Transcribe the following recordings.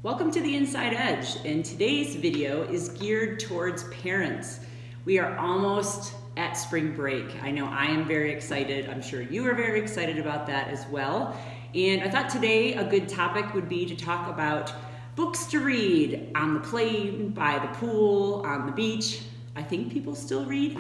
Welcome to the Inside Edge, and today's video is geared towards parents. We are almost at spring break. I know I am very excited. I'm sure you are very excited about that as well. And I thought today a good topic would be to talk about books to read on the plane, by the pool, on the beach. I think people still read.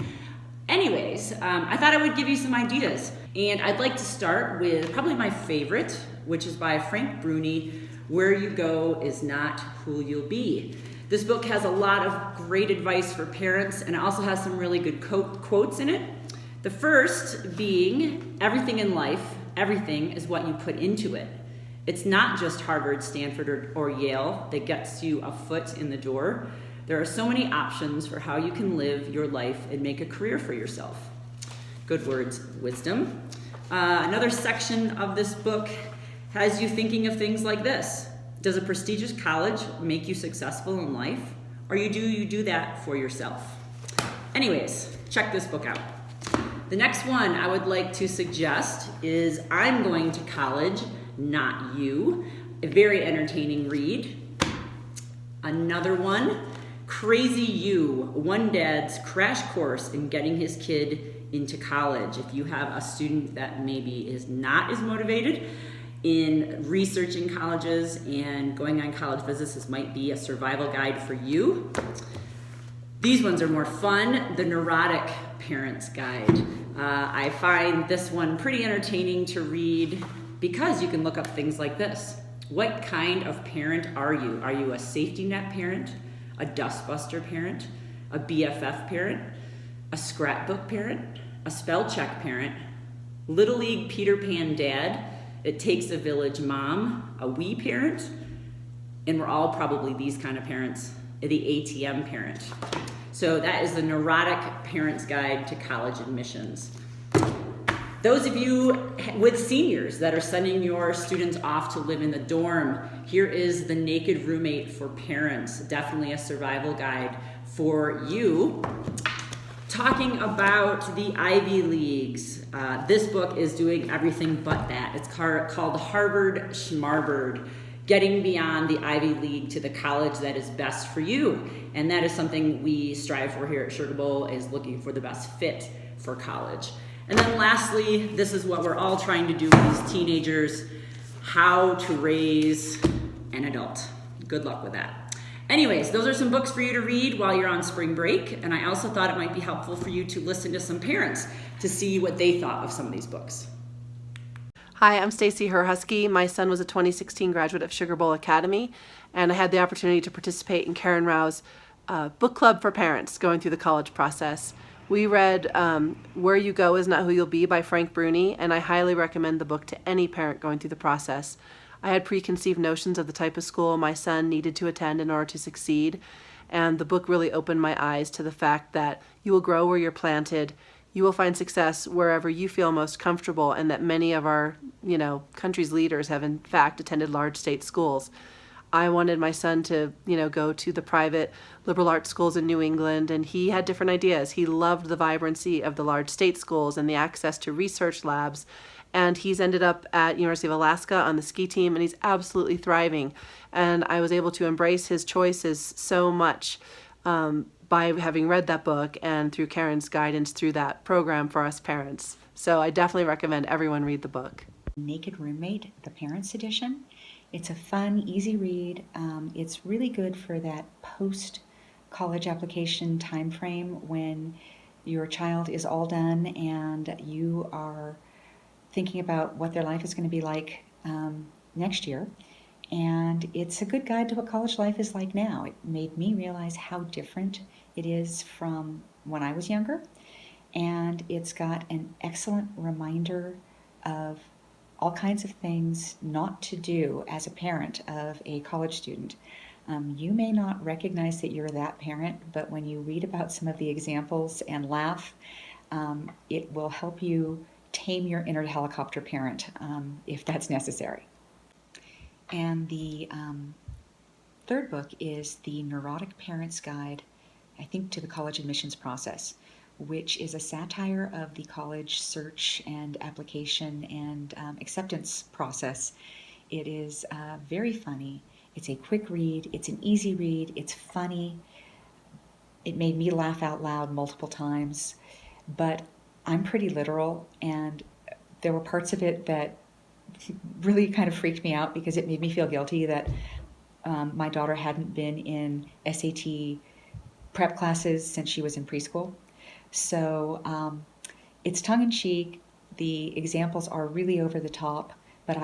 Anyways, I thought I would give you some ideas. And I'd like to start with probably my favorite, which is by Frank Bruni, Where You Go Is Not Who You'll Be. This book has a lot of great advice for parents, and it also has some really good quotes in it. The first being, everything in life, everything is what you put into it. It's not just Harvard, Stanford, or Yale that gets you a foot in the door. There are so many options for how you can live your life and make a career for yourself. Good words, wisdom. Another section of this book has you thinking of things like this. Does a prestigious college make you successful in life? Or do you do that for yourself? Anyways, check this book out. The next one I would like to suggest is I'm Going to College, Not You. A very entertaining read. Another one, Crazy You, one dad's crash course in getting his kid into college. If you have a student that maybe is not as motivated in researching colleges and going on college visits, this might be a survival guide for you. These ones are more fun. The Neurotic Parent's Guide. I find this one pretty entertaining to read because you can look up things like this. What kind of parent are you? Are you a safety net parent, a dustbuster parent, a BFF parent, a scrapbook parent, a spell check parent, Little League Peter Pan dad, It Takes a Village mom, a wee parent, and we're all probably these kind of parents, the ATM parent. So that is the Neurotic Parent's Guide to College Admissions. Those of you with seniors that are sending your students off to live in the dorm, here is The Naked Roommate for Parents, definitely a survival guide for you. Talking about the Ivy Leagues, this book is doing everything but that. It's called Harvard Schmarvard, Getting Beyond the Ivy League to the College That Is Best for You. And that is something we strive for here at Sugar Bowl, is looking for the best fit for college. And then lastly, this is what we're all trying to do with these teenagers, how to raise an adult. Good luck with that. Anyways, those are some books for you to read while you're on spring break, and I also thought it might be helpful for you to listen to some parents to see what they thought of some of these books. Hi, I'm Stacy Herhusky. My son was a 2016 graduate of Sugar Bowl Academy, and I had the opportunity to participate in Karen Rao's book club for parents going through the college process. We read Where You Go Is Not Who You'll Be by Frank Bruni, and I highly recommend the book to any parent going through the process. I had preconceived notions of the type of school my son needed to attend in order to succeed, and the book really opened my eyes to the fact that you will grow where you're planted, you will find success wherever you feel most comfortable, and that many of our, country's leaders have in fact attended large state schools. I wanted my son to, go to the private liberal arts schools in New England, and he had different ideas. He loved the vibrancy of the large state schools and the access to research labs, and he's ended up at University of Alaska on the ski team, and he's absolutely thriving. And I was able to embrace his choices so much by having read that book and through Karen's guidance through that program for us parents. So I definitely recommend everyone read the book. Naked Roommate, the Parents Edition. It's a fun, easy read. It's really good for that post-college application time frame when your child is all done and you are thinking about what their life is going to be like next year. And it's a good guide to what college life is like now. It made me realize how different it is from when I was younger. And it's got an excellent reminder of all kinds of things not to do as a parent of a college student. You may not recognize that you're that parent, but when you read about some of the examples and laugh, it will help you tame your inner helicopter parent if that's necessary. And the third book is the Neurotic Parent's Guide, I think, to the college admissions process, which is a satire of the college search and application and acceptance process. It is very funny. It's a quick read. It's an easy read. It's funny. It made me laugh out loud multiple times. But I'm pretty literal, and there were parts of it that really kind of freaked me out because it made me feel guilty that my daughter hadn't been in SAT prep classes since she was in preschool. So it's tongue-in-cheek. The examples are really over the top, but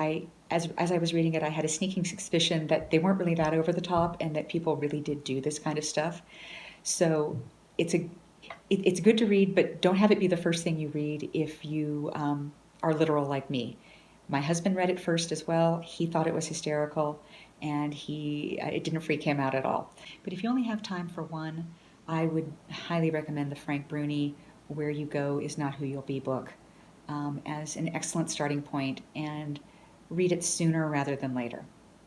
as I was reading it, I had a sneaking suspicion that they weren't really that over the top and that people really did do this kind of stuff. So it's good to read, but don't have it be the first thing you read if you are literal like me. My husband read it first as well. He thought it was hysterical, and it didn't freak him out at all. But if you only have time for one, I would highly recommend the Frank Bruni Where You Go Is Not Who You'll Be book as an excellent starting point, and read it sooner rather than later.